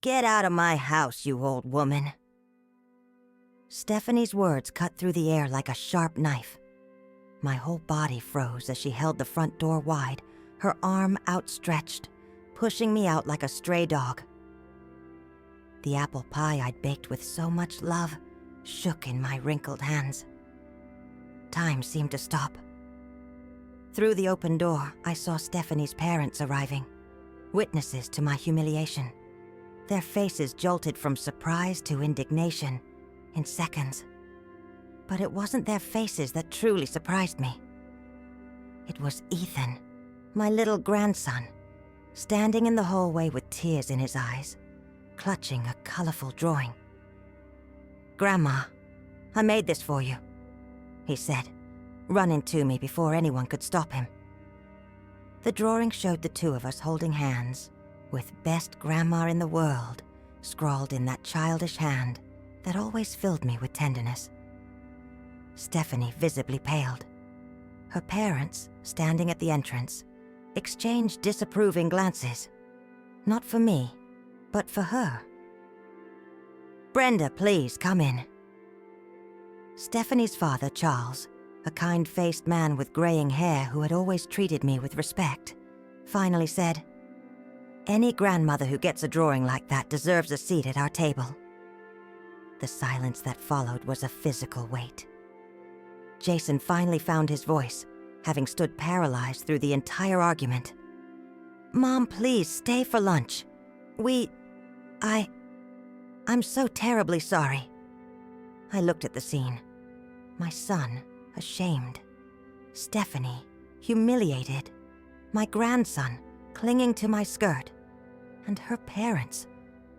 Get out of my house, you old woman. Stephanie's words cut through the air like a sharp knife. My whole body froze as she held the front door wide, her arm outstretched, pushing me out like a stray dog. The apple pie I'd baked with so much love shook in my wrinkled hands. Time seemed to stop. Through the open door, I saw Stephanie's parents arriving, witnesses to my humiliation. Their faces jolted from surprise to indignation in seconds. But it wasn't their faces that truly surprised me. It was Ethan, my little grandson, standing in the hallway with tears in his eyes, clutching a colorful drawing. "Grandma, I made this for you," he said, running to me before anyone could stop him. The drawing showed the two of us holding hands, with "Best Grandma in the World" scrawled in that childish hand that always filled me with tenderness. Stephanie visibly paled. Her parents, standing at the entrance, exchanged disapproving glances. Not for me, but for her. "Brenda, please, come in." Stephanie's father, Charles, a kind-faced man with graying hair who had always treated me with respect, finally said, "Any grandmother who gets a drawing like that deserves a seat at our table." The silence that followed was a physical weight. Jason finally found his voice, having stood paralyzed through the entire argument. "Mom, please, stay for lunch. I'm so terribly sorry." I looked at the scene. My son, ashamed. Stephanie, humiliated. My grandson, clinging to my skirt. And her parents,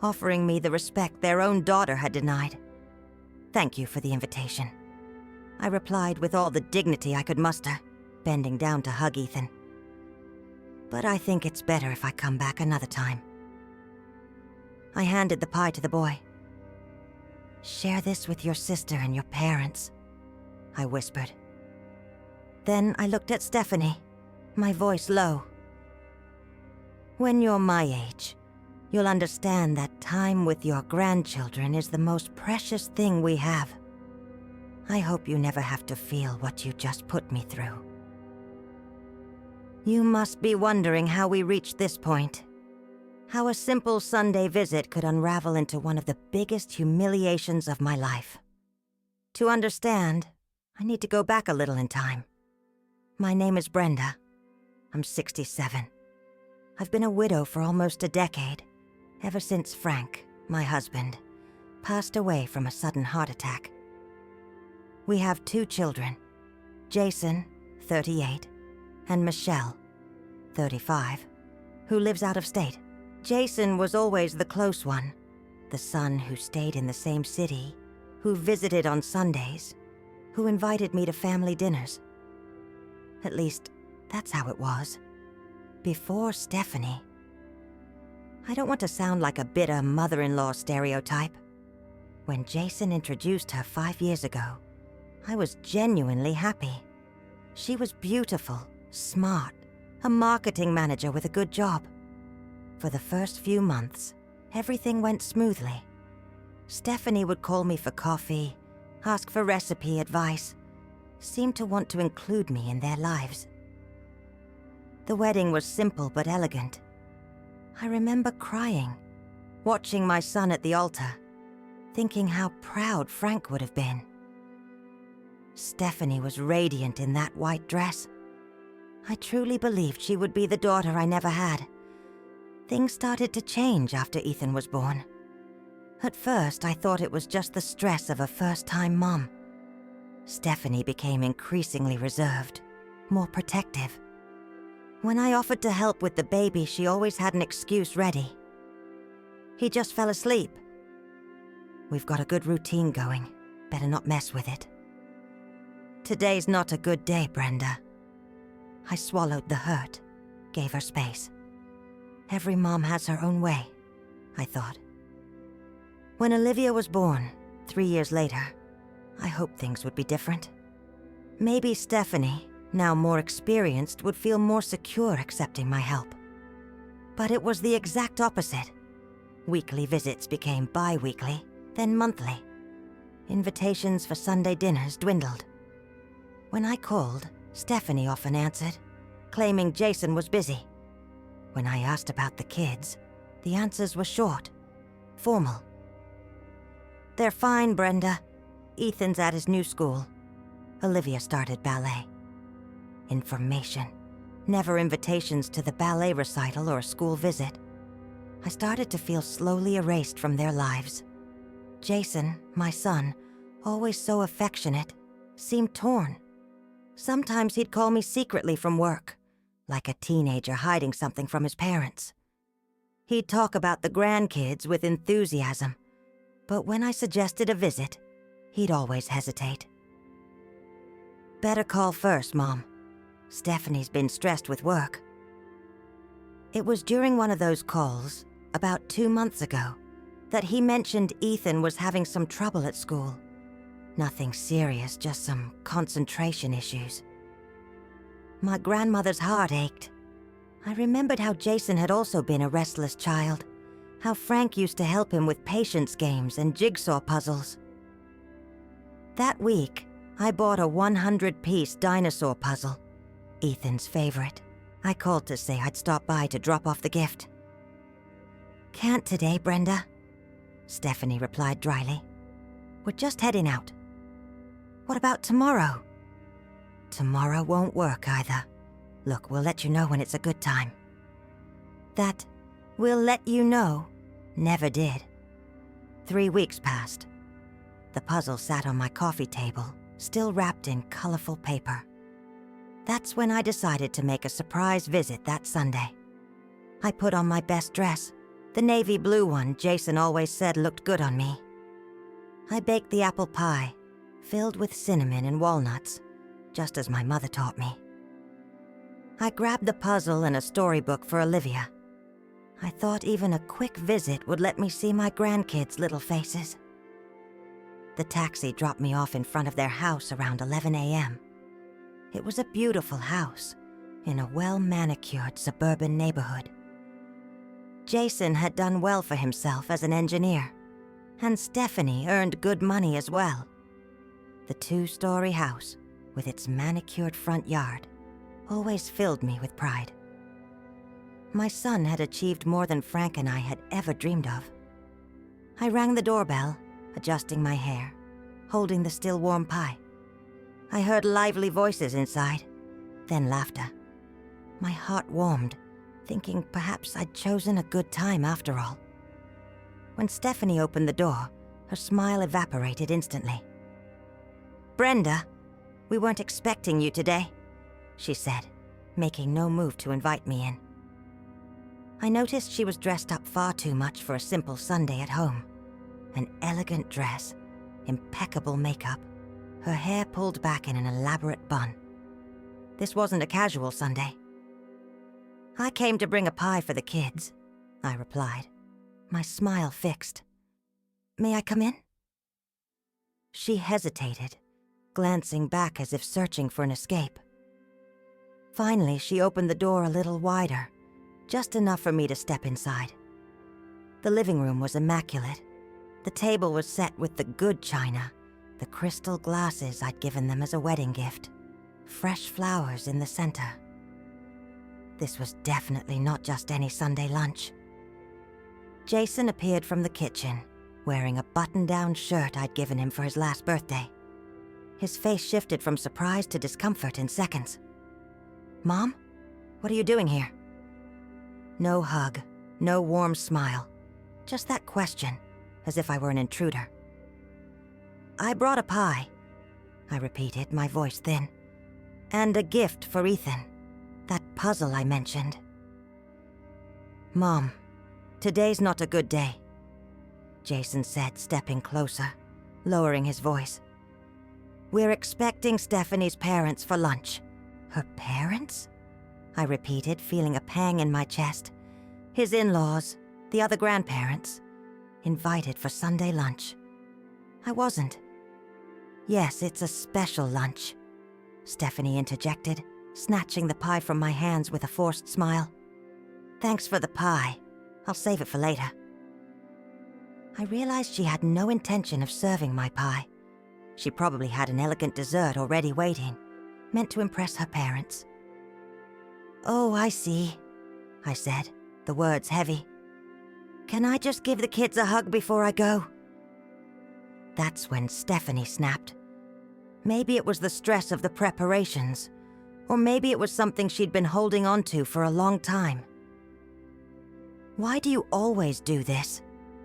offering me the respect their own daughter had denied. "Thank you for the invitation," I replied with all the dignity I could muster, bending down to hug Ethan. "But I think it's better if I come back another time." I handed the pie to the boy. "Share this with your sister and your parents," I whispered. Then I looked at Stephanie, my voice low. "When you're my age, you'll understand that time with your grandchildren is the most precious thing we have. I hope you never have to feel what you just put me through." You must be wondering how we reached this point. How a simple Sunday visit could unravel into one of the biggest humiliations of my life. To understand, I need to go back a little in time. My name is Brenda. I'm 67. I've been a widow for almost a decade, ever since Frank, my husband, passed away from a sudden heart attack. We have 2 children, Jason, 38, and Michelle, 35, who lives out of state. Jason was always the close one, the son who stayed in the same city, who visited on Sundays, who invited me to family dinners. At least, that's how it was. Before Stephanie. I don't want to sound like a bitter mother-in-law stereotype. When Jason introduced her 5 years ago, I was genuinely happy. She was beautiful, smart, a marketing manager with a good job. For the first few months, everything went smoothly. Stephanie would call me for coffee, ask for recipe advice, seemed to want to include me in their lives. The wedding was simple but elegant. I remember crying, watching my son at the altar, thinking how proud Frank would have been. Stephanie was radiant in that white dress. I truly believed she would be the daughter I never had. Things started to change after Ethan was born. At first, I thought it was just the stress of a first-time mom. Stephanie became increasingly reserved, more protective. When I offered to help with the baby, she always had an excuse ready. "He just fell asleep." "We've got a good routine going. Better not mess with it." "Today's not a good day, Brenda." I swallowed the hurt, gave her space. Every mom has her own way, I thought. When Olivia was born, 3 years later, I hoped things would be different. Maybe Stephanie, now more experienced, would feel more secure accepting my help. But it was the exact opposite. Weekly visits became bi-weekly, then monthly. Invitations for Sunday dinners dwindled. When I called, Stephanie often answered, claiming Jason was busy. When I asked about the kids, the answers were short, formal. "They're fine, Brenda. Ethan's at his new school. Olivia started ballet." Information. Never invitations to the ballet recital or a school visit. I started to feel slowly erased from their lives. Jason, my son, always so affectionate, seemed torn. Sometimes he'd call me secretly from work, like a teenager hiding something from his parents. He'd talk about the grandkids with enthusiasm, but when I suggested a visit, he'd always hesitate. "Better call first, Mom. Stephanie's been stressed with work." It was during one of those calls, about 2 months ago, that he mentioned Ethan was having some trouble at school. Nothing serious, just some concentration issues. My grandmother's heart ached. I remembered how Jason had also been a restless child, how Frank used to help him with patience games and jigsaw puzzles. That week, I bought a 100-piece dinosaur puzzle, Ethan's favorite. I called to say I'd stop by to drop off the gift. "Can't today, Brenda," Stephanie replied dryly. "We're just heading out." "What about tomorrow?" "Tomorrow won't work either. Look, we'll let you know when it's a good time." That "we'll let you know" never did. 3 weeks passed. The puzzle sat on my coffee table, still wrapped in colorful paper. That's when I decided to make a surprise visit that Sunday. I put on my best dress, the navy blue one Jason always said looked good on me. I baked the apple pie, filled with cinnamon and walnuts, just as my mother taught me. I grabbed the puzzle and a storybook for Olivia. I thought even a quick visit would let me see my grandkids' little faces. The taxi dropped me off in front of their house around 11 a.m. It was a beautiful house in a well-manicured suburban neighborhood. Jason had done well for himself as an engineer, and Stephanie earned good money as well. The 2-story house, with its manicured front yard, always filled me with pride. My son had achieved more than Frank and I had ever dreamed of. I rang the doorbell, adjusting my hair, holding the still warm pie. I heard lively voices inside, then laughter. My heart warmed, thinking perhaps I'd chosen a good time after all. When Stephanie opened the door, her smile evaporated instantly. "Brenda, we weren't expecting you today," she said, making no move to invite me in. I noticed she was dressed up far too much for a simple Sunday at home. An elegant dress, impeccable makeup, her hair pulled back in an elaborate bun. This wasn't a casual Sunday. "I came to bring a pie for the kids," I replied, my smile fixed. "May I come in?" She hesitated, glancing back as if searching for an escape. Finally, she opened the door a little wider, just enough for me to step inside. The living room was immaculate. The table was set with the good china, the crystal glasses I'd given them as a wedding gift, fresh flowers in the center. This was definitely not just any Sunday lunch. Jason appeared from the kitchen, wearing a button-down shirt I'd given him for his last birthday. His face shifted from surprise to discomfort in seconds. "Mom, what are you doing here?" No hug, no warm smile, just that question, as if I were an intruder. "I brought a pie," I repeated, my voice thin. "And a gift for Ethan, that puzzle I mentioned." "Mom, today's not a good day," Jason said, stepping closer, lowering his voice. "We're expecting Stephanie's parents for lunch." "Her parents?" I repeated, feeling a pang in my chest. His in-laws, the other grandparents, invited for Sunday lunch. I wasn't. "Yes, it's a special lunch," Stephanie interjected, snatching the pie from my hands with a forced smile. "Thanks for the pie. I'll save it for later." I realized she had no intention of serving my pie. She probably had an elegant dessert already waiting, meant to impress her parents. "Oh, I see," I said, the words heavy. "Can I just give the kids a hug before I go?" That's when Stephanie snapped. Maybe it was the stress of the preparations, or maybe it was something she'd been holding on to for a long time. "Why do you always do this?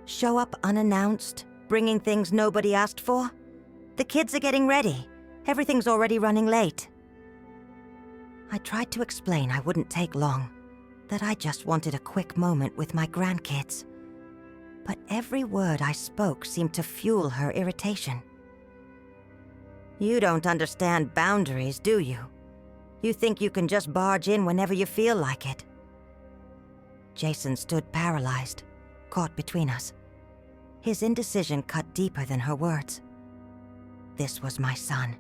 Show up unannounced, bringing things nobody asked for? The kids are getting ready. Everything's already running late." I tried to explain I wouldn't take long, that I just wanted a quick moment with my grandkids. But every word I spoke seemed to fuel her irritation. "You don't understand boundaries, do you? You think you can just barge in whenever you feel like it." Jason stood paralyzed, caught between us. His indecision cut deeper than her words. This was my son,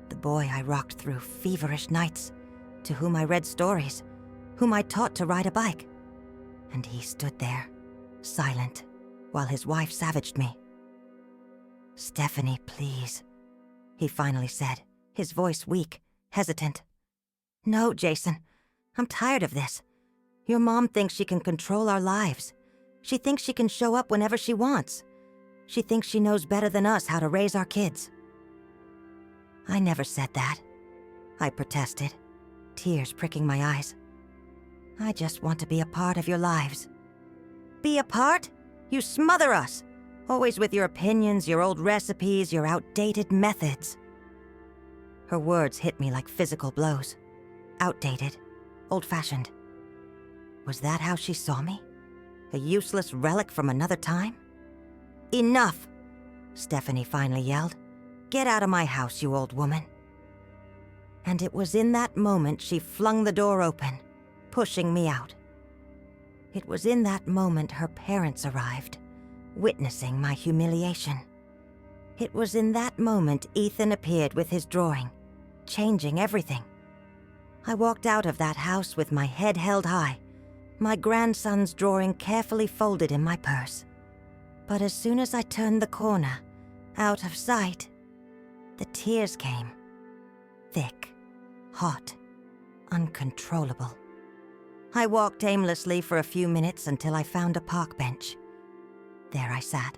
the boy I rocked through feverish nights, to whom I read stories, whom I taught to ride a bike. And he stood there, silent, while his wife savaged me. "Stephanie, please," he finally said, his voice weak, hesitant. "No, Jason, I'm tired of this. Your mom thinks she can control our lives. She thinks she can show up whenever she wants. She thinks she knows better than us how to raise our kids." "I never said that," I protested, tears pricking my eyes. "I just want to be a part of your lives." "Be a part? You smother us, always with your opinions, your old recipes, your outdated methods." Her words hit me like physical blows. Outdated, old-fashioned. Was that how she saw me? A useless relic from another time? "Enough!" Stephanie finally yelled. "Get out of my house, you old woman." And it was in that moment she flung the door open, pushing me out. It was in that moment her parents arrived, witnessing my humiliation. It was in that moment Ethan appeared with his drawing, changing everything. I walked out of that house with my head held high, my grandson's drawing carefully folded in my purse. But as soon as I turned the corner, out of sight, the tears came. Thick, hot, uncontrollable. I walked aimlessly for a few minutes until I found a park bench. There I sat,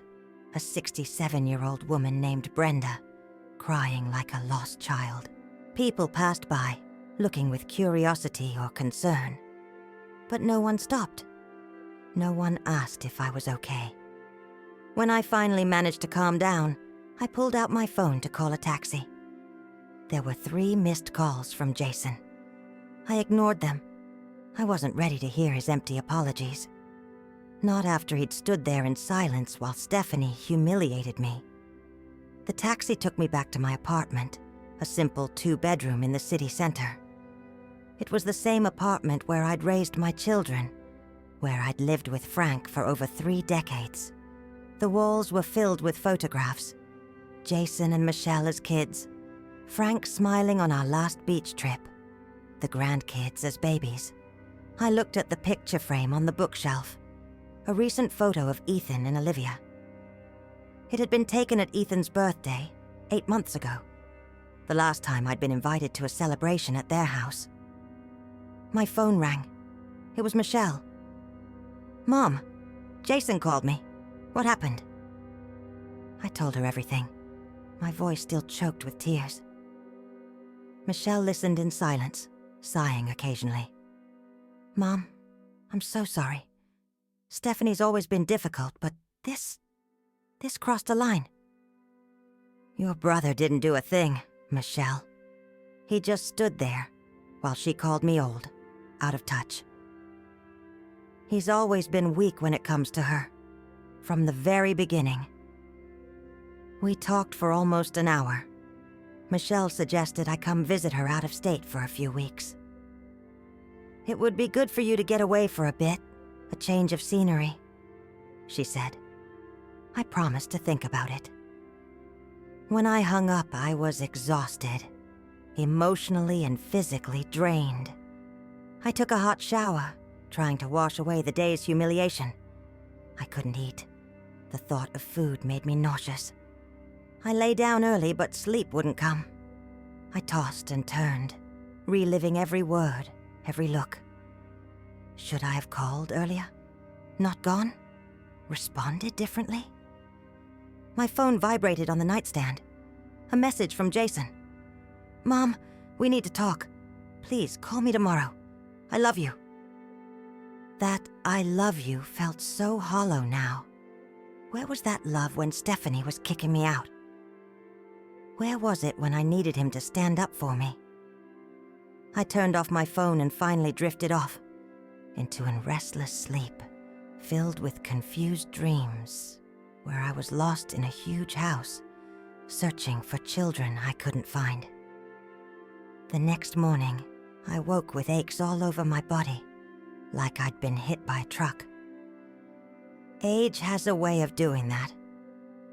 a 67-year-old woman named Brenda, crying like a lost child. People passed by, looking with curiosity or concern. But no one stopped. No one asked if I was okay. When I finally managed to calm down, I pulled out my phone to call a taxi. There were 3 missed calls from Jason. I ignored them. I wasn't ready to hear his empty apologies. Not after he'd stood there in silence while Stephanie humiliated me. The taxi took me back to my apartment, a simple 2-bedroom in the city center. It was the same apartment where I'd raised my children, where I'd lived with Frank for over 3 decades. The walls were filled with photographs. Jason and Michelle as kids, Frank smiling on our last beach trip, the grandkids as babies. I looked at the picture frame on the bookshelf, a recent photo of Ethan and Olivia. It had been taken at Ethan's birthday, 8 months ago, the last time I'd been invited to a celebration at their house. My phone rang. It was Michelle. "Mom, Jason called me. What happened?" I told her everything, my voice still choked with tears. Michelle listened in silence, sighing occasionally. "Mom, I'm so sorry. Stephanie's always been difficult, but this crossed a line." "Your brother didn't do a thing, Michelle. He just stood there while she called me old, out of touch. He's always been weak when it comes to her, from the very beginning." We talked for almost an hour. Michelle suggested I come visit her out of state for a few weeks. "It would be good for you to get away for a bit, a change of scenery," she said. I promised to think about it. When I hung up, I was exhausted, emotionally and physically drained. I took a hot shower, trying to wash away the day's humiliation. I couldn't eat. The thought of food made me nauseous. I lay down early, but sleep wouldn't come. I tossed and turned, reliving every word, every look. Should I have called earlier? Not gone? Responded differently? My phone vibrated on the nightstand. A message from Jason. "Mom, we need to talk. Please call me tomorrow. I love you." That "I love you" felt so hollow now. Where was that love when Stephanie was kicking me out? Where was it when I needed him to stand up for me? I turned off my phone and finally drifted off into a restless sleep, filled with confused dreams, where I was lost in a huge house, searching for children I couldn't find. The next morning, I woke with aches all over my body, like I'd been hit by a truck. Age has a way of doing that.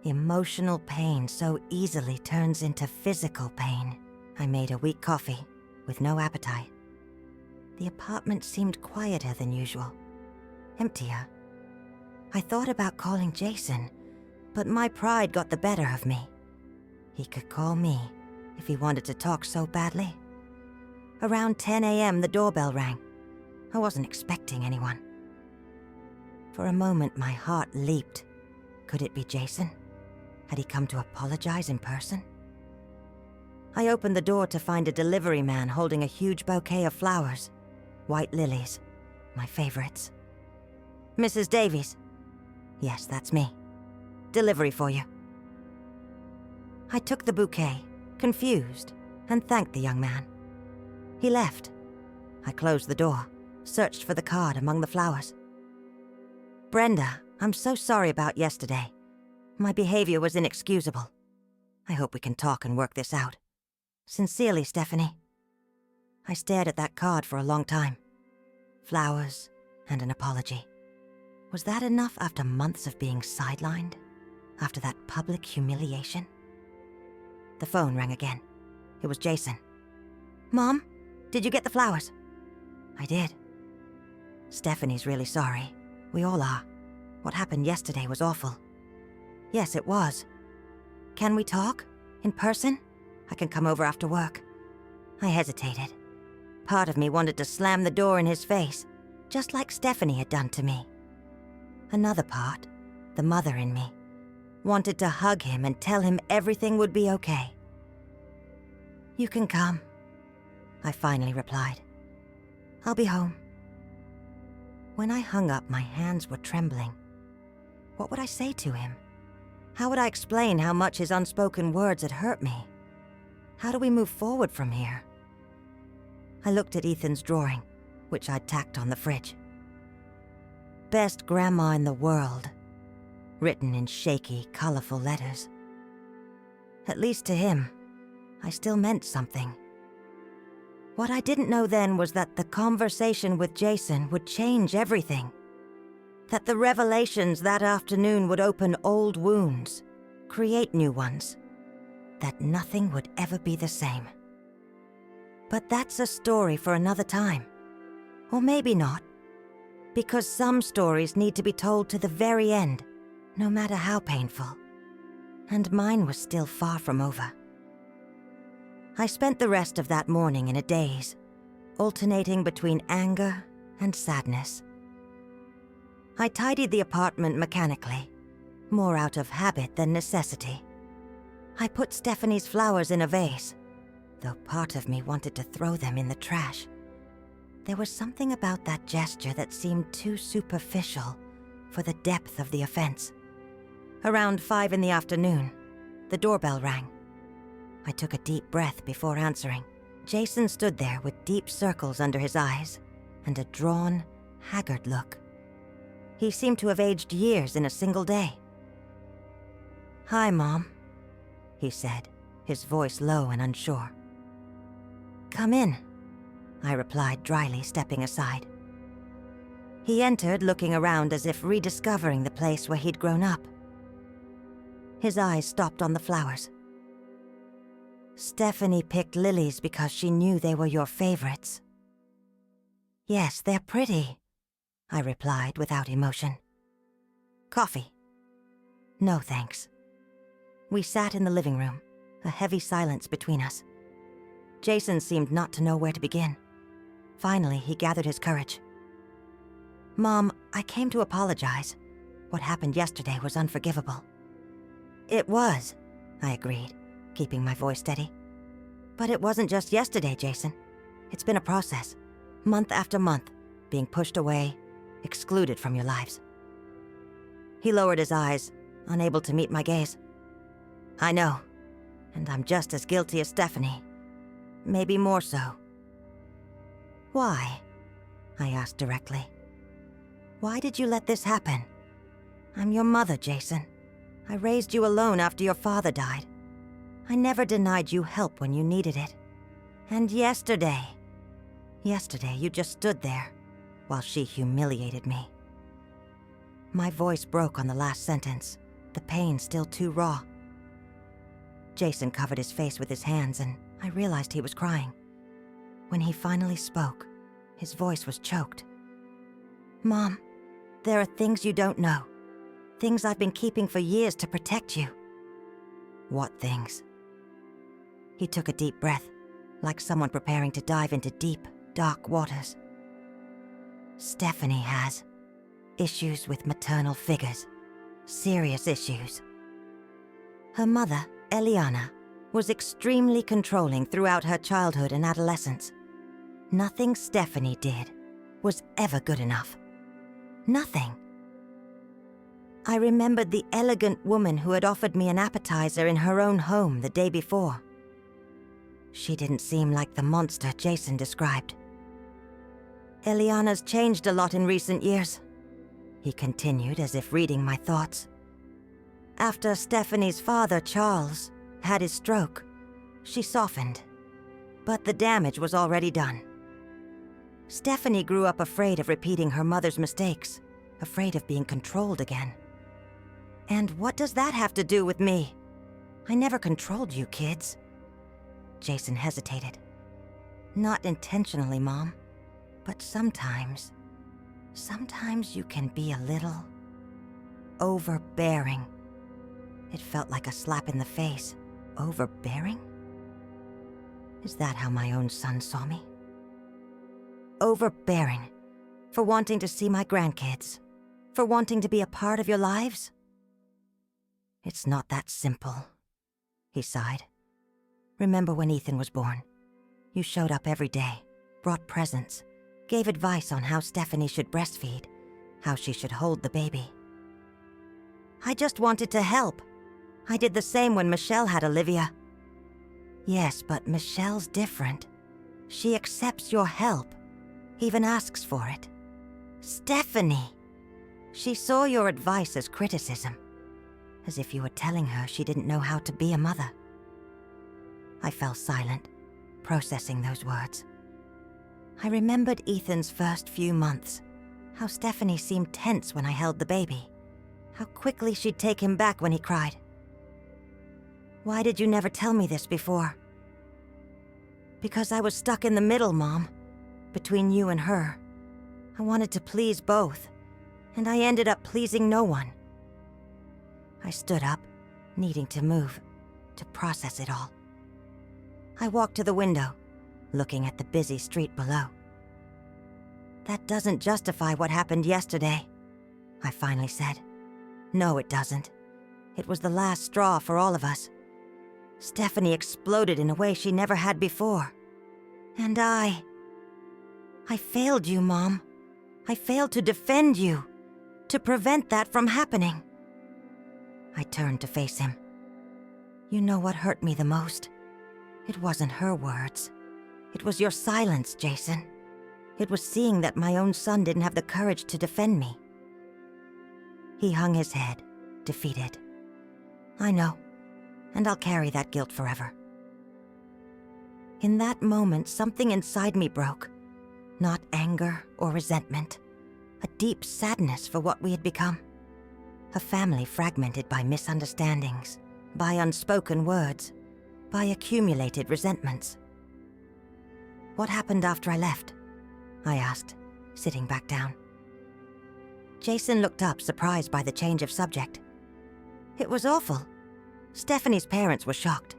Emotional pain so easily turns into physical pain. I made a weak coffee, with no appetite. The apartment seemed quieter than usual, emptier. I thought about calling Jason, but my pride got the better of me. He could call me if he wanted to talk so badly. Around 10 a.m., the doorbell rang. I wasn't expecting anyone. For a moment, my heart leaped. Could it be Jason? Had he come to apologize in person? I opened the door to find a delivery man holding a huge bouquet of flowers. White lilies, my favorites. "Mrs. Davies." "Yes, that's me. Delivery for you." I took the bouquet, confused, and thanked the young man. He left. I closed the door, searched for the card among the flowers. "Brenda, I'm so sorry about yesterday. My behavior was inexcusable. I hope we can talk and work this out. Sincerely, Stephanie." I stared at that card for a long time. Flowers and an apology. Was that enough after months of being sidelined? After that public humiliation? The phone rang again. It was Jason. "Mom, did you get the flowers?" "I did." "Stephanie's really sorry. We all are. What happened yesterday was awful." "Yes, it was. Can we talk? In person? I can come over after work." I hesitated. Part of me wanted to slam the door in his face, just like Stephanie had done to me. Another part, the mother in me, wanted to hug him and tell him everything would be okay. "You can come," I finally replied. "I'll be home." When I hung up, my hands were trembling. What would I say to him? How would I explain how much his unspoken words had hurt me? How do we move forward from here? I looked at Ethan's drawing, which I'd tacked on the fridge. "Best grandma in the world," written in shaky, colorful letters. At least to him, I still meant something. What I didn't know then was that the conversation with Jason would change everything. That the revelations that afternoon would open old wounds, create new ones. That nothing would ever be the same. But that's a story for another time. Or maybe not. Because some stories need to be told to the very end, no matter how painful. And mine was still far from over. I spent the rest of that morning in a daze, alternating between anger and sadness. I tidied the apartment mechanically, more out of habit than necessity. I put Stephanie's flowers in a vase, though part of me wanted to throw them in the trash. There was something about that gesture that seemed too superficial for the depth of the offense. Around 5 in the afternoon, the doorbell rang. I took a deep breath before answering. Jason stood there with deep circles under his eyes and a drawn, haggard look. He seemed to have aged years in a single day. "Hi, Mom," he said, his voice low and unsure. "Come in," I replied dryly, stepping aside. He entered, looking around as if rediscovering the place where he'd grown up. His eyes stopped on the flowers. "Stephanie picked lilies because she knew they were your favorites." "Yes, they're pretty," I replied without emotion. "Coffee." No, thanks. We sat in the living room, a heavy silence between us. Jason seemed not to know where to begin. Finally, he gathered his courage. Mom, I came to apologize. What happened yesterday was unforgivable. It was, I agreed, keeping my voice steady. But it wasn't just yesterday, Jason. It's been a process, month after month, being pushed away, excluded from your lives. He lowered his eyes, unable to meet my gaze. I know, and I'm just as guilty as Stephanie. Maybe more so. Why? I asked directly. Why did you let this happen? I'm your mother, Jason. I raised you alone after your father died. I never denied you help when you needed it. And yesterday you just stood there while she humiliated me. My voice broke on the last sentence, the pain still too raw. Jason covered his face with his hands, and I realized he was crying. When he finally spoke, his voice was choked. Mom, there are things you don't know. Things I've been keeping for years to protect you. What things? He took a deep breath, like someone preparing to dive into deep, dark waters. Stephanie has issues with maternal figures. Serious issues. Her mother, Eliana, was extremely controlling throughout her childhood and adolescence. Nothing Stephanie did was ever good enough. Nothing. I remembered the elegant woman who had offered me an appetizer in her own home the day before. She didn't seem like the monster Jason described. Eliana's changed a lot in recent years, he continued as if reading my thoughts. After Stephanie's father, Charles, had his stroke, she softened. But the damage was already done. Stephanie grew up afraid of repeating her mother's mistakes, afraid of being controlled again. And what does that have to do with me? I never controlled you kids. Jason hesitated. Not intentionally, Mom, but sometimes you can be a little overbearing. It felt like a slap in the face. Overbearing? Is that how my own son saw me? Overbearing. For wanting to see my grandkids. For wanting to be a part of your lives? It's not that simple, he sighed. Remember when Ethan was born? You showed up every day, brought presents, gave advice on how Stephanie should breastfeed, how she should hold the baby. I just wanted to help. I did the same when Michelle had Olivia. Yes, but Michelle's different. She accepts your help, even asks for it. Stephanie! She saw your advice as criticism, as if you were telling her she didn't know how to be a mother. I fell silent, processing those words. I remembered Ethan's first few months, how Stephanie seemed tense when I held the baby, how quickly she'd take him back when he cried. Why did you never tell me this before? Because I was stuck in the middle, Mom, between you and her. I wanted to please both, and I ended up pleasing no one. I stood up, needing to move, to process it all. I walked to the window, looking at the busy street below. That doesn't justify what happened yesterday, I finally said. No, it doesn't. It was the last straw for all of us. Stephanie exploded in a way she never had before. And I failed you, Mom. I failed to defend you, to prevent that from happening. I turned to face him. You know what hurt me the most? It wasn't her words. It was your silence, Jason. It was seeing that my own son didn't have the courage to defend me. He hung his head, defeated. I know, and I'll carry that guilt forever. In that moment, something inside me broke. Not anger or resentment. A deep sadness for what we had become. A family fragmented by misunderstandings, by unspoken words, by accumulated resentments. What happened after I left? I asked, sitting back down. Jason looked up, surprised by the change of subject. It was awful. Stephanie's parents were shocked.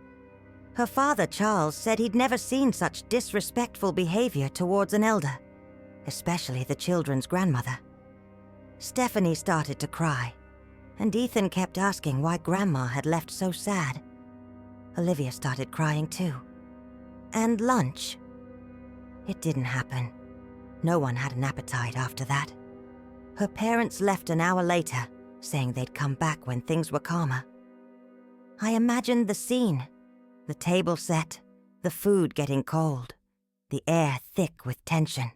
Her father, Charles, said he'd never seen such disrespectful behavior towards an elder, especially the children's grandmother. Stephanie started to cry, and Ethan kept asking why Grandma had left so sad. Olivia started crying too. And lunch. It didn't happen. No one had an appetite after that. Her parents left an hour later, saying they'd come back when things were calmer. I imagined the scene. The table set, the food getting cold, the air thick with tension.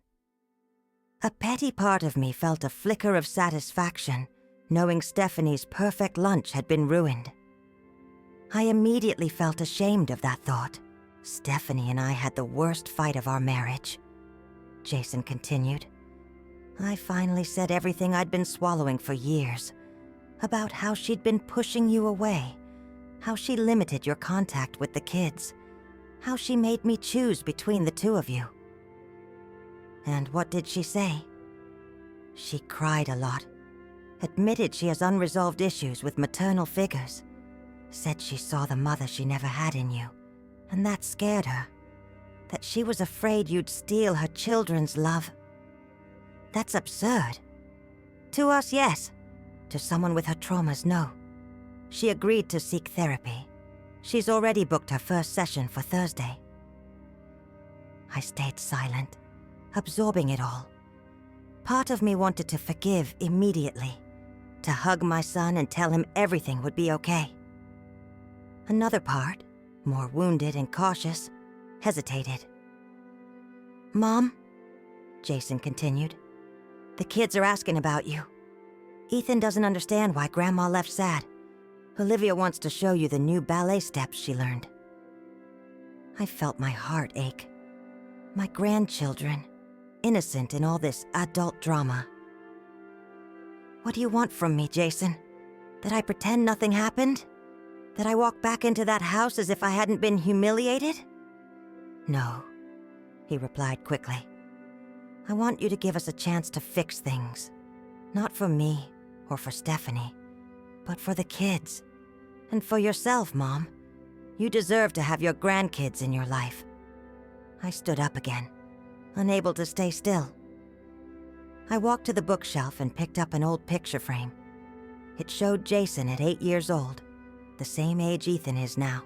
A petty part of me felt a flicker of satisfaction, knowing Stephanie's perfect lunch had been ruined. I immediately felt ashamed of that thought. Stephanie and I had the worst fight of our marriage, Jason continued. I finally said everything I'd been swallowing for years, about how she'd been pushing you away, how she limited your contact with the kids, how she made me choose between the two of you. And what did she say? She cried a lot, admitted she has unresolved issues with maternal figures, said she saw the mother she never had in you, and that scared her, that she was afraid you'd steal her children's love. That's absurd. To us, yes. To someone with her traumas, no. She agreed to seek therapy. She's already booked her first session for Thursday. I stayed silent, absorbing it all. Part of me wanted to forgive immediately, to hug my son and tell him everything would be okay. Another part, more wounded and cautious, hesitated. Mom, Jason continued, the kids are asking about you. Ethan doesn't understand why Grandma left sad. Olivia wants to show you the new ballet steps she learned. I felt my heart ache. My grandchildren, innocent in all this adult drama. What do you want from me, Jason? That I pretend nothing happened? That I walk back into that house as if I hadn't been humiliated? No, he replied quickly. I want you to give us a chance to fix things. Not for me or for Stephanie, but for the kids. And for yourself, Mom. You deserve to have your grandkids in your life. I stood up again, unable to stay still. I walked to the bookshelf and picked up an old picture frame. It showed Jason at 8 years old, the same age Ethan is now,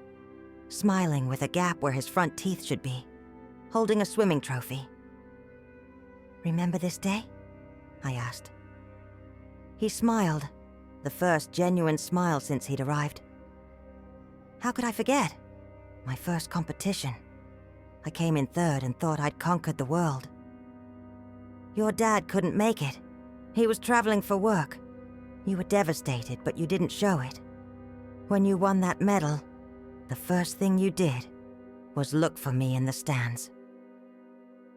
smiling with a gap where his front teeth should be, holding a swimming trophy. Remember this day? I asked. He smiled, the first genuine smile since he'd arrived. How could I forget? My first competition. I came in third and thought I'd conquered the world. Your dad couldn't make it. He was traveling for work. You were devastated, but you didn't show it. When you won that medal, the first thing you did was look for me in the stands.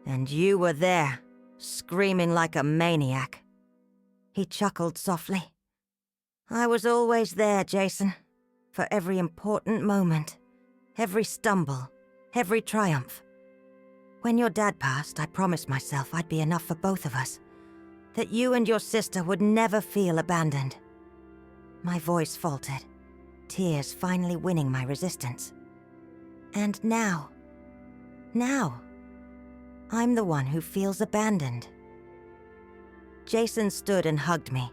And you were there, screaming like a maniac. He chuckled softly. I was always there, Jason, for every important moment, every stumble, every triumph. When your dad passed, I promised myself I'd be enough for both of us, that you and your sister would never feel abandoned. My voice faltered, tears finally winning my resistance. And now, I'm the one who feels abandoned. Jason stood and hugged me,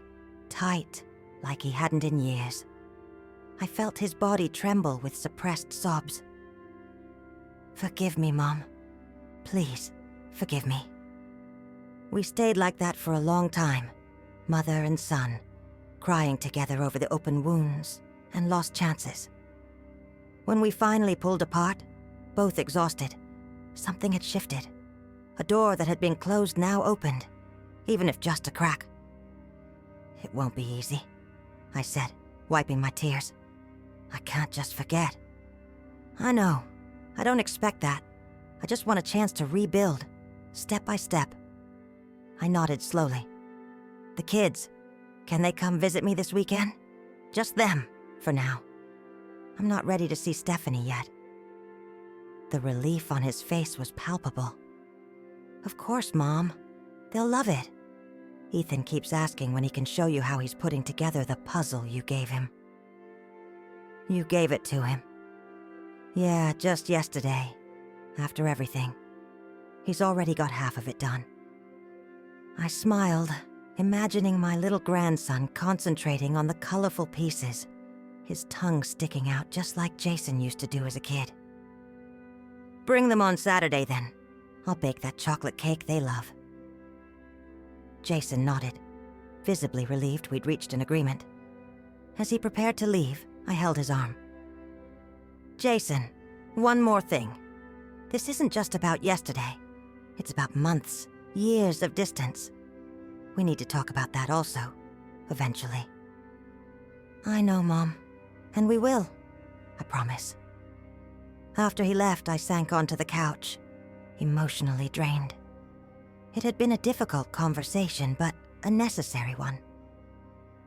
tight, like he hadn't in years. I felt his body tremble with suppressed sobs. Forgive me, Mom. Please, forgive me. We stayed like that for a long time, mother and son, crying together over the open wounds and lost chances. When we finally pulled apart, both exhausted, something had shifted. A door that had been closed now opened, even if just a crack. It won't be easy, I said, wiping my tears. I can't just forget. I know. I don't expect that. I just want a chance to rebuild, step by step. I nodded slowly. The kids, can they come visit me this weekend? Just them, for now. I'm not ready to see Stephanie yet. The relief on his face was palpable. Of course, Mom. They'll love it. Ethan keeps asking when he can show you how he's putting together the puzzle you gave him. You gave it to him. Yeah, just yesterday. After everything. He's already got half of it done. I smiled, imagining my little grandson concentrating on the colorful pieces, his tongue sticking out just like Jason used to do as a kid. Bring them on Saturday, then. I'll bake that chocolate cake they love. Jason nodded, visibly relieved we'd reached an agreement. As he prepared to leave, I held his arm. Jason, one more thing. This isn't just about yesterday. It's about months, years of distance. We need to talk about that also, eventually. I know, Mom. And we will. I promise. After he left, I sank onto the couch, emotionally drained. It had been a difficult conversation, but a necessary one.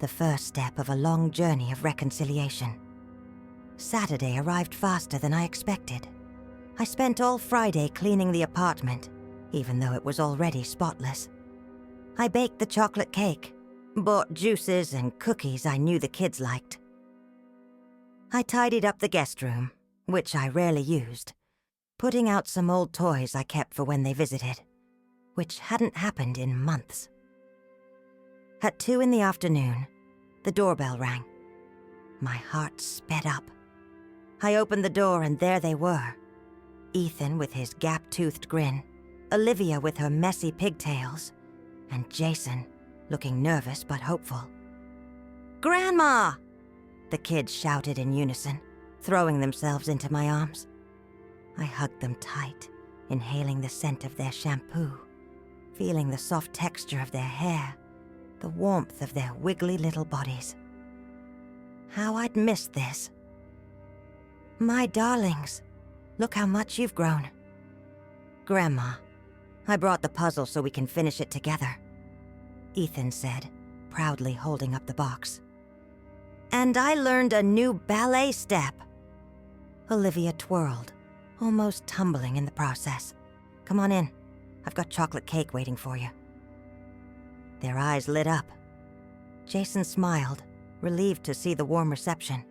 The first step of a long journey of reconciliation. Saturday arrived faster than I expected. I spent all Friday cleaning the apartment, even though it was already spotless. I baked the chocolate cake, bought juices and cookies I knew the kids liked. I tidied up the guest room, which I rarely used, putting out some old toys I kept for when they visited, which hadn't happened in months. At 2 in the afternoon, the doorbell rang. My heart sped up. I opened the door and there they were. Ethan with his gap-toothed grin, Olivia with her messy pigtails, and Jason looking nervous but hopeful. "Grandma!" the kids shouted in unison, throwing themselves into my arms. I hugged them tight, inhaling the scent of their shampoo, feeling the soft texture of their hair, the warmth of their wiggly little bodies. How I'd missed this. "My darlings, look how much you've grown." "Grandma, I brought the puzzle so we can finish it together," Ethan said, proudly holding up the box. "And I learned a new ballet step." Olivia twirled, almost tumbling in the process. "Come on in. I've got chocolate cake waiting for you." Their eyes lit up. Jason smiled, relieved to see the warm reception.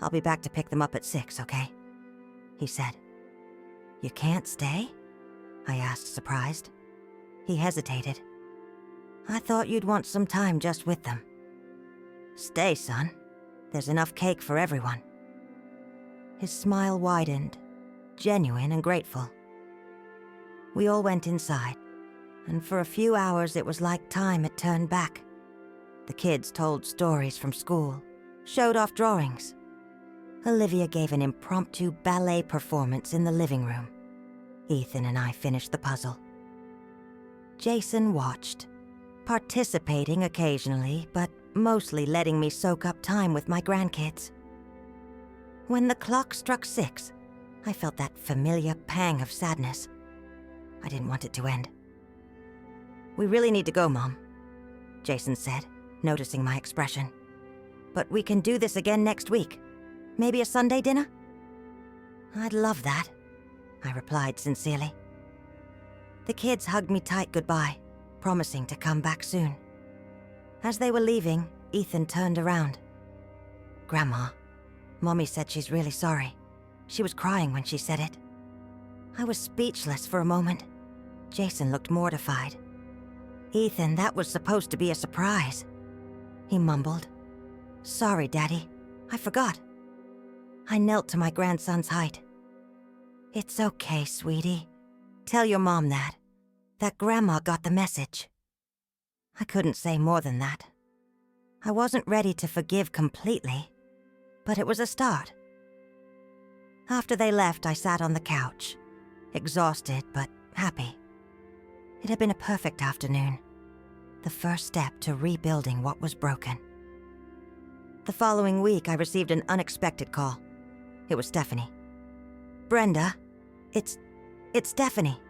"I'll be back to pick them up at 6, okay?" he said. "You can't stay?" I asked, surprised. He hesitated. "I thought you'd want some time just with them." "Stay, son. There's enough cake for everyone." His smile widened, genuine and grateful. We all went inside, and for a few hours it was like time had turned back. The kids told stories from school, showed off drawings. Olivia gave an impromptu ballet performance in the living room. Ethan and I finished the puzzle. Jason watched, participating occasionally, but mostly letting me soak up time with my grandkids. When the clock struck 6, I felt that familiar pang of sadness. I didn't want it to end. "We really need to go, Mom," Jason said, noticing my expression. "But we can do this again next week. Maybe a Sunday dinner?" "I'd love that," I replied sincerely. The kids hugged me tight goodbye, promising to come back soon. As they were leaving, Ethan turned around. "Grandma, Mommy said she's really sorry. She was crying when she said it." I was speechless for a moment. Jason looked mortified. "Ethan, that was supposed to be a surprise," he mumbled. "Sorry, Daddy. I forgot." I knelt to my grandson's height. "It's okay, sweetie. Tell your mom that Grandma got the message." I couldn't say more than that. I wasn't ready to forgive completely, but it was a start. After they left, I sat on the couch, exhausted but happy. It had been a perfect afternoon, the first step to rebuilding what was broken. The following week, I received an unexpected call. It was Stephanie. "Brenda, it's Stephanie."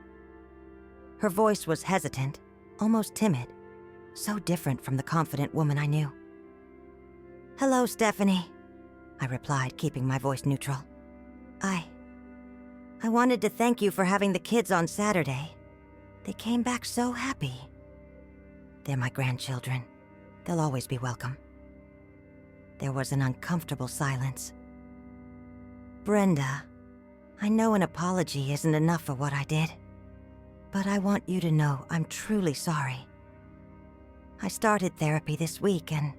Her voice was hesitant, almost timid, so different from the confident woman I knew. "Hello, Stephanie," I replied, keeping my voice neutral. I wanted to thank you for having the kids on Saturday. They came back so happy." "They're my grandchildren. They'll always be welcome." There was an uncomfortable silence. Brenda, I know an apology isn't enough for what I did, but I want you to know I'm truly sorry. I started therapy this week and,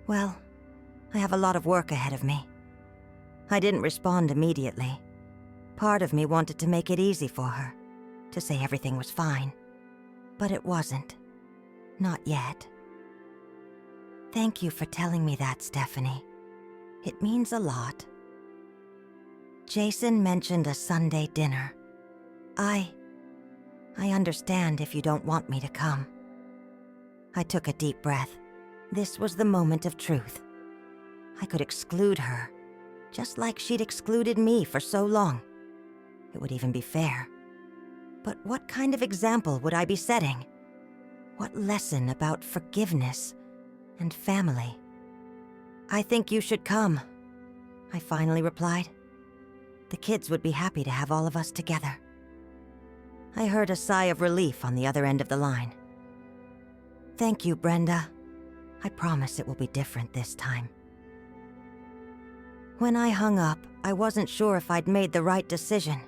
well, I have a lot of work ahead of me. I didn't respond immediately. Part of me wanted to make it easy for her, to say everything was fine. But it wasn't. Not yet. Thank you for telling me that, Stephanie. It means a lot. Jason mentioned a Sunday dinner. I understand if you don't want me to come. I took a deep breath. This was the moment of truth. I could exclude her, just like she'd excluded me for so long. It would even be fair. But what kind of example would I be setting? What lesson about forgiveness and family? I think you should come, I finally replied. The kids would be happy to have all of us together. I heard a sigh of relief on the other end of the line. Thank you, Brenda. I promise it will be different this time. When I hung up, I wasn't sure if I'd made the right decision.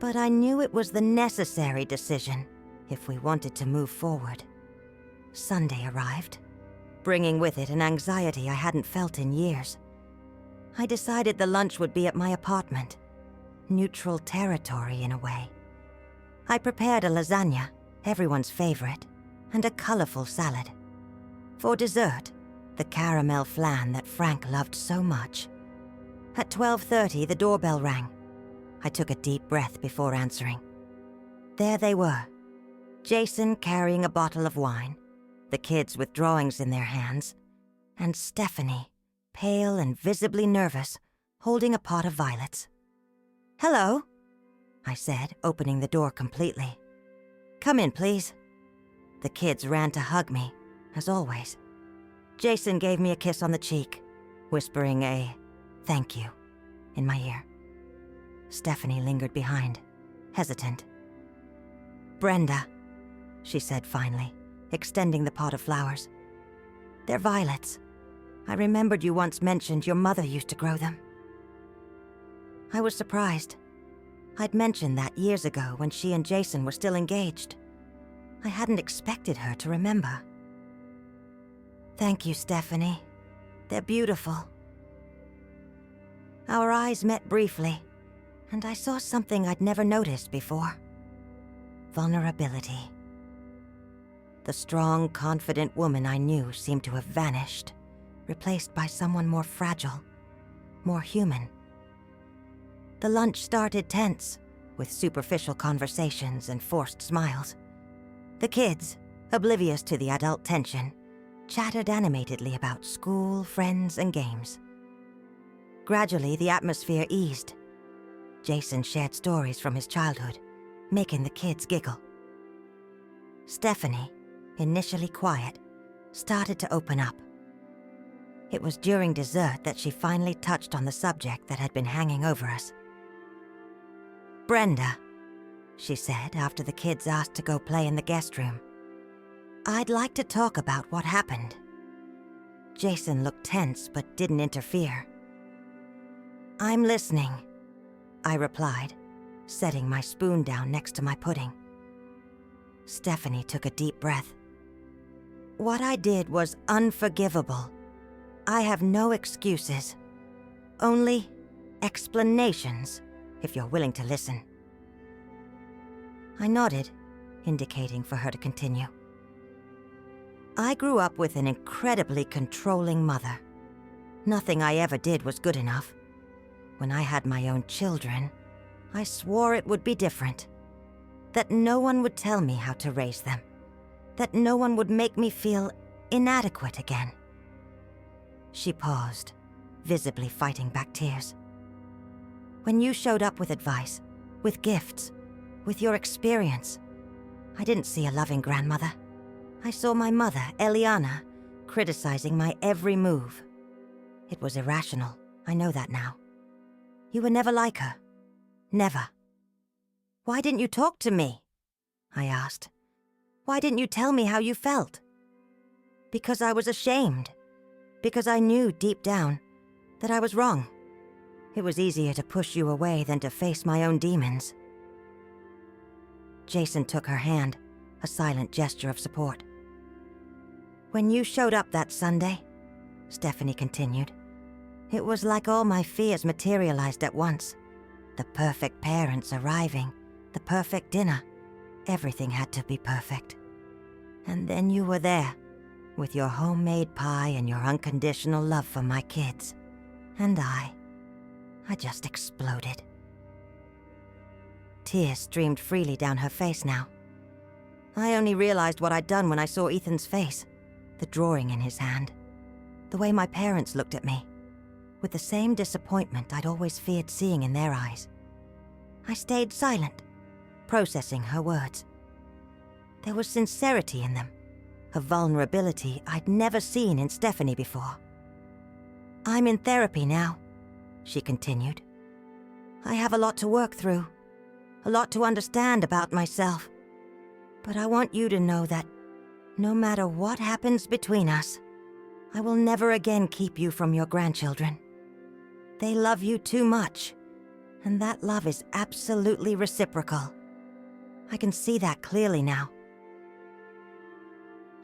But I knew it was the necessary decision if we wanted to move forward. Sunday arrived, bringing with it an anxiety I hadn't felt in years. I decided the lunch would be at my apartment. Neutral territory in a way. I prepared a lasagna, everyone's favorite, and a colorful salad. For dessert, the caramel flan that Frank loved so much. At 12:30, the doorbell rang. I took a deep breath before answering. There they were, Jason carrying a bottle of wine, the kids with drawings in their hands, and Stephanie, pale and visibly nervous, holding a pot of violets. "Hello," I said, opening the door completely. "Come in, please." The kids ran to hug me, as always. Jason gave me a kiss on the cheek, whispering a "thank you" in my ear. Stephanie lingered behind, hesitant. "Brenda," she said finally, extending the pot of flowers. "They're violets. I remembered you once mentioned your mother used to grow them." I was surprised. I'd mentioned that years ago when she and Jason were still engaged. I hadn't expected her to remember. "Thank you, Stephanie. They're beautiful." Our eyes met briefly, and I saw something I'd never noticed before. Vulnerability. The strong, confident woman I knew seemed to have vanished, replaced by someone more fragile, more human. The lunch started tense, with superficial conversations and forced smiles. The kids, oblivious to the adult tension, chattered animatedly about school, friends, and games. Gradually, the atmosphere eased. Jason shared stories from his childhood, making the kids giggle. Stephanie, initially quiet, started to open up. It was during dessert that she finally touched on the subject that had been hanging over us. "Brenda," she said after the kids asked to go play in the guest room, "I'd like to talk about what happened." Jason looked tense but didn't interfere. "I'm listening," I replied, setting my spoon down next to my pudding. Stephanie took a deep breath. "What I did was unforgivable. I have no excuses. Only explanations, if you're willing to listen." I nodded, indicating for her to continue. I grew up with an incredibly controlling mother. Nothing I ever did was good enough. When I had my own children, I swore it would be different. That no one would tell me how to raise them. That no one would make me feel inadequate again. She paused, visibly fighting back tears. "When you showed up with advice, with gifts, with your experience, I didn't see a loving grandmother. I saw my mother, Eliana, criticizing my every move. It was irrational, I know that now. You were never like her. Never." "Why didn't you talk to me?" I asked. "Why didn't you tell me how you felt?" "Because I was ashamed. because I knew deep down that I was wrong. It was easier to push you away than to face my own demons. Jason took her hand, a silent gesture of support. When you showed up that Sunday, Stephanie continued, it was like all my fears materialized at once. The perfect parents arriving, the perfect dinner. Everything had to be perfect. And then you were there, with your homemade pie and your unconditional love for my kids. And I just exploded. Tears streamed freely down her face now. I only realized what I'd done when I saw Ethan's face, the drawing in his hand, the way my parents looked at me, with the same disappointment I'd always feared seeing in their eyes. I stayed silent, processing her words. There was sincerity in them, a vulnerability I'd never seen in Stephanie before. I'm in therapy now, she continued. I have a lot to work through, a lot to understand about myself. But I want you to know that no matter what happens between us, I will never again keep you from your grandchildren. They love you too much, and that love is absolutely reciprocal. I can see that clearly now.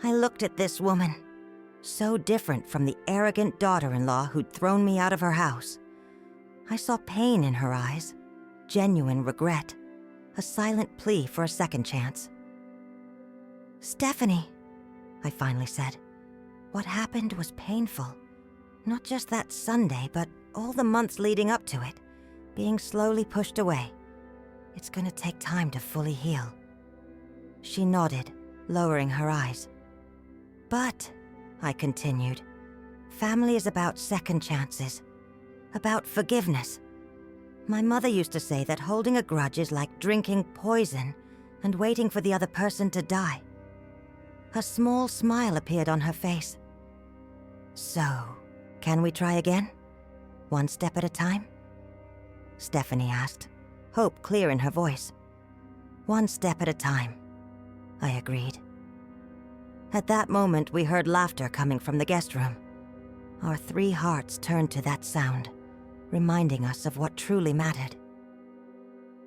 I looked at this woman, so different from the arrogant daughter-in-law who'd thrown me out of her house. I saw pain in her eyes, genuine regret, a silent plea for a second chance. Stephanie, I finally said, what happened was painful. Not just that Sunday, but all the months leading up to it, being slowly pushed away. It's gonna take time to fully heal. She nodded, lowering her eyes. But, I continued, family is about second chances, about forgiveness. My mother used to say that holding a grudge is like drinking poison and waiting for the other person to die. A small smile appeared on her face. So, can we try again? One step at a time? Stephanie asked, hope clear in her voice. One step at a time, I agreed. At that moment, we heard laughter coming from the guest room. Our three hearts turned to that sound, reminding us of what truly mattered.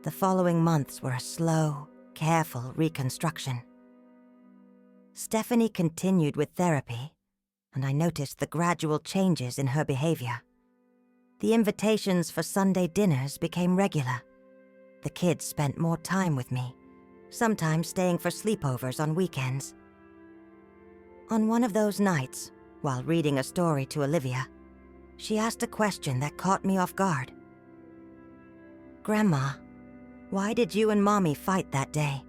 The following months were a slow, careful reconstruction. Stephanie continued with therapy, and I noticed the gradual changes in her behavior. The invitations for Sunday dinners became regular. The kids spent more time with me, sometimes staying for sleepovers on weekends. On one of those nights, while reading a story to Olivia, she asked a question that caught me off guard. Grandma, why did you and Mommy fight that day?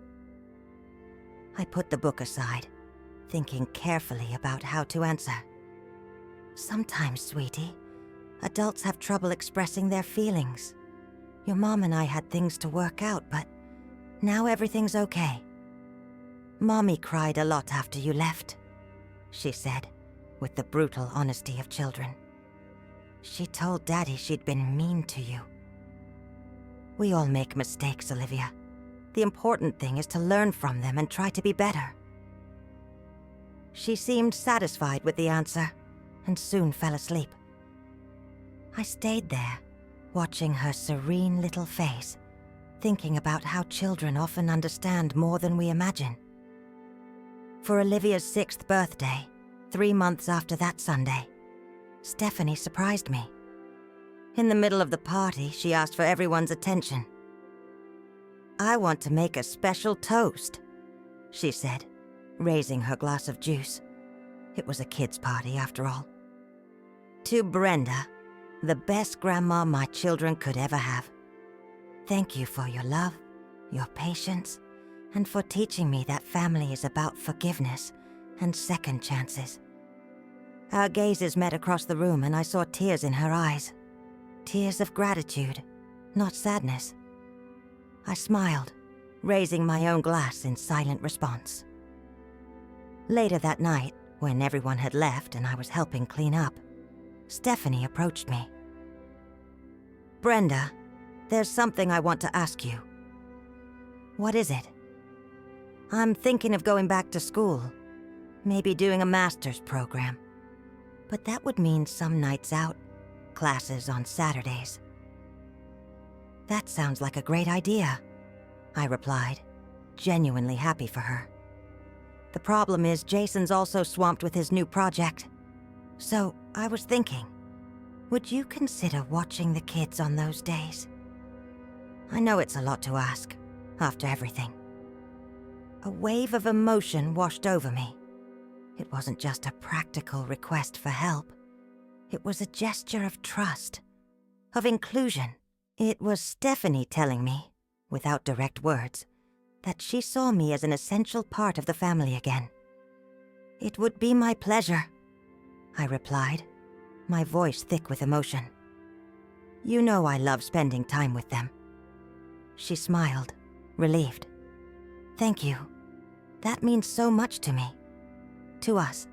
I put the book aside, thinking carefully about how to answer. Sometimes, sweetie, adults have trouble expressing their feelings. Your mom and I had things to work out, but now everything's okay. Mommy cried a lot after you left, she said, with the brutal honesty of children. She told Daddy she'd been mean to you. We all make mistakes, Olivia. The important thing is to learn from them and try to be better. She seemed satisfied with the answer, and soon fell asleep. I stayed there, watching her serene little face, thinking about how children often understand more than we imagine. For Olivia's 6th birthday, 3 months after that Sunday, Stephanie surprised me. In the middle of the party, she asked for everyone's attention. I want to make a special toast, she said, raising her glass of juice. It was a kid's party, after all. To Brenda, the best grandma my children could ever have. Thank you for your love, your patience, and for teaching me that family is about forgiveness and second chances. Our gazes met across the room and I saw tears in her eyes. Tears of gratitude, not sadness. I smiled, raising my own glass in silent response. Later that night, when everyone had left and I was helping clean up, Stephanie approached me. Brenda, there's something I want to ask you. What is it? I'm thinking of going back to school, maybe doing a master's program. but that would mean some nights out, classes on Saturdays. That sounds like a great idea, I replied, genuinely happy for her. The problem is Jason's also swamped with his new project. So I was thinking, would you consider watching the kids on those days? I know it's a lot to ask, after everything. A wave of emotion washed over me. It wasn't just a practical request for help. It was a gesture of trust, of inclusion. It was Stephanie telling me, without direct words, that she saw me as an essential part of the family again. It would be my pleasure, I replied, my voice thick with emotion. You know I love spending time with them. She smiled, relieved. Thank you. That means so much to me. To us.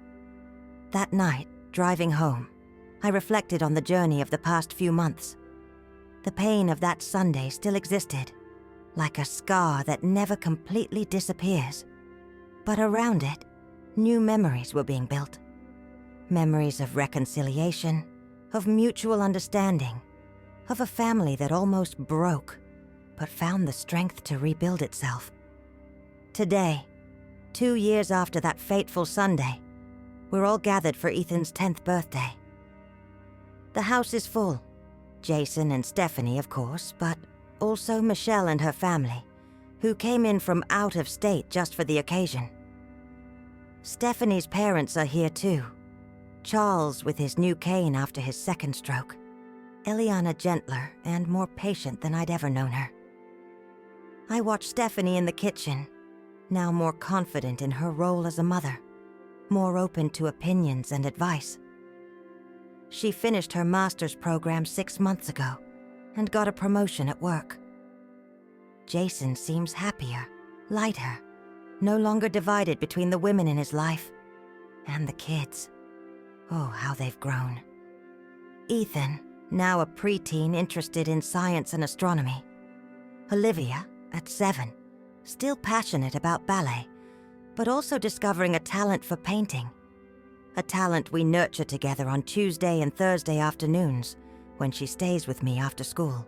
That night, driving home, I reflected on the journey of the past few months. The pain of that Sunday still existed, like a scar that never completely disappears. But around it, new memories were being built. Memories of reconciliation, of mutual understanding, of a family that almost broke, but found the strength to rebuild itself. Today, 2 years after that fateful Sunday, we're all gathered for Ethan's 10th birthday. The house is full. Jason and Stephanie, of course, but also Michelle and her family, who came in from out of state just for the occasion. Stephanie's parents are here too. Charles with his new cane after his second stroke. Eliana gentler and more patient than I'd ever known her. I watched Stephanie in the kitchen, now more confident in her role as a mother, more open to opinions and advice. She finished her master's program 6 months ago and got a promotion at work. Jason seems happier, lighter, no longer divided between the women in his life and the kids. Oh, how they've grown. Ethan, now a preteen interested in science and astronomy. Olivia, at 7, still passionate about ballet, but also discovering a talent for painting. A talent we nurture together on Tuesday and Thursday afternoons when she stays with me after school.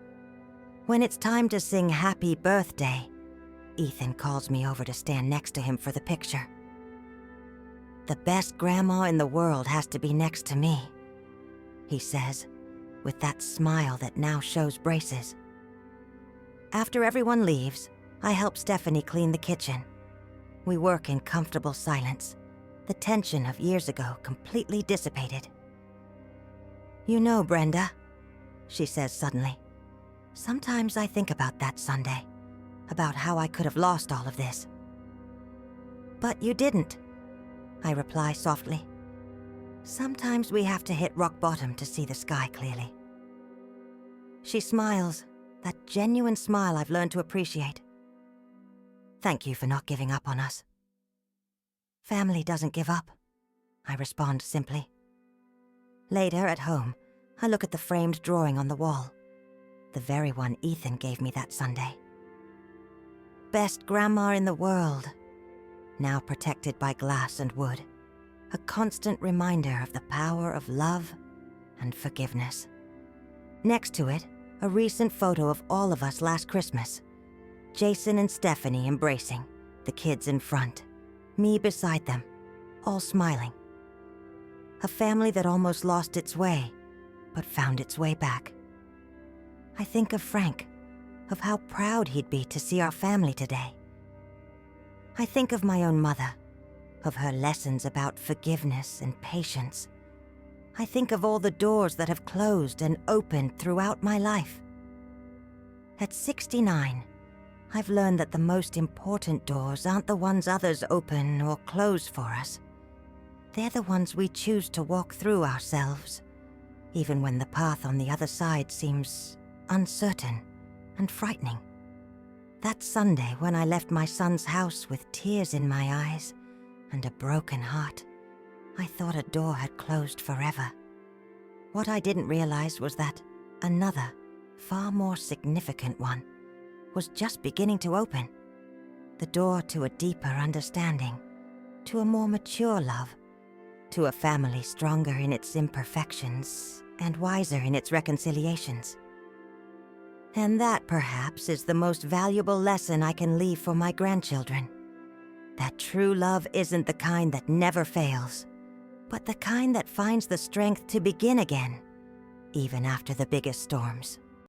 When it's time to sing Happy Birthday, Ethan calls me over to stand next to him for the picture. The best grandma in the world has to be next to me, he says, with that smile that now shows braces. After everyone leaves, I help Stephanie clean the kitchen. We work in comfortable silence, the tension of years ago completely dissipated. You know, Brenda, she says suddenly, sometimes I think about that Sunday, about how I could have lost all of this. But you didn't, I reply softly. Sometimes we have to hit rock bottom to see the sky clearly. She smiles, that genuine smile I've learned to appreciate. Thank you for not giving up on us. Family doesn't give up, I respond simply. Later at home, I look at the framed drawing on the wall, the very one Ethan gave me that Sunday. Best grandma in the world, now protected by glass and wood, a constant reminder of the power of love and forgiveness. Next to it, a recent photo of all of us last Christmas. Jason and Stephanie embracing, the kids in front, me beside them, all smiling. A family that almost lost its way, but found its way back. I think of Frank, of how proud he'd be to see our family today. I think of my own mother, of her lessons about forgiveness and patience. I think of all the doors that have closed and opened throughout my life. At 69, I've learned that the most important doors aren't the ones others open or close for us. They're the ones we choose to walk through ourselves, even when the path on the other side seems uncertain and frightening. That Sunday when I left my son's house with tears in my eyes and a broken heart, I thought a door had closed forever. What I didn't realize was that another, far more significant one, was just beginning to open. The door to a deeper understanding, to a more mature love, to a family stronger in its imperfections and wiser in its reconciliations. And that, perhaps, is the most valuable lesson I can leave for my grandchildren. That true love isn't the kind that never fails, but the kind that finds the strength to begin again, even after the biggest storms.